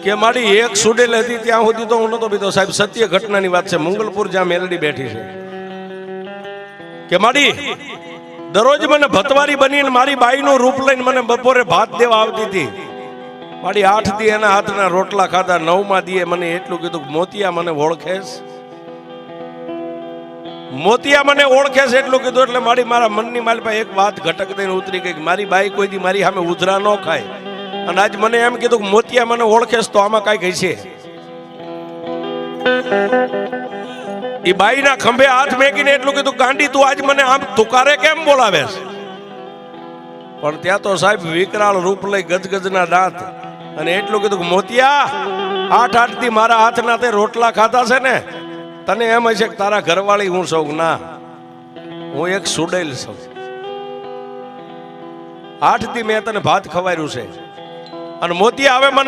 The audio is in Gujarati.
કે મારી એક સુડેલ હતી ત્યાં સુધી તો હું નતો બીતો સાહેબ. સત્ય ઘટનાની વાત છે. મંગલપુર જ્યાં મેલડી બેઠી છે કે મારી દરરોજ મને ભતવારી બનીને મારી બાઈનું રૂપ લઈને મને બપોરે ભાત દેવા આવતી હતી. મારી 8 દી એના હાથના રોટલા ખાધા. 9મા દીએ મને એટલું કીધું, મોતિયા મને ઓળખેશ, મોતિયા મને ઓળખેશ એટલું કીધું. એટલે મારા મનની મારી પાસે એક વાત ઘટક દઈને ઉતરી ગઈ. મારી બાઈ કોઈ દી મારી સામે ઉધરા ન ખાય. અને આજ મને એમ કીધું કે મોતિયા મને ઓળખેશ તો આમાં કઈ છે. એ બાઈના ખંભે હાથ મેકીને એટલું કીધું, ગાંડી તું આજ મને આમ તુકારે કેમ બોલાવે? પણ ત્યાં તો સાહેબ વિકરાળ રૂપ લઈ ગજગજના દાંત અને એટલું કીધું કે મોતિયા 8 દી મારા હાથના તે રોટલા ખાધા છે ને, તને એમ હશે કે તારા ઘરવાળી હું સૌ. ના, હું એક સુડેલ છું. 8 દી મેં તને ભાત ખવાર્યું છે. અને મોતિયા હવે મને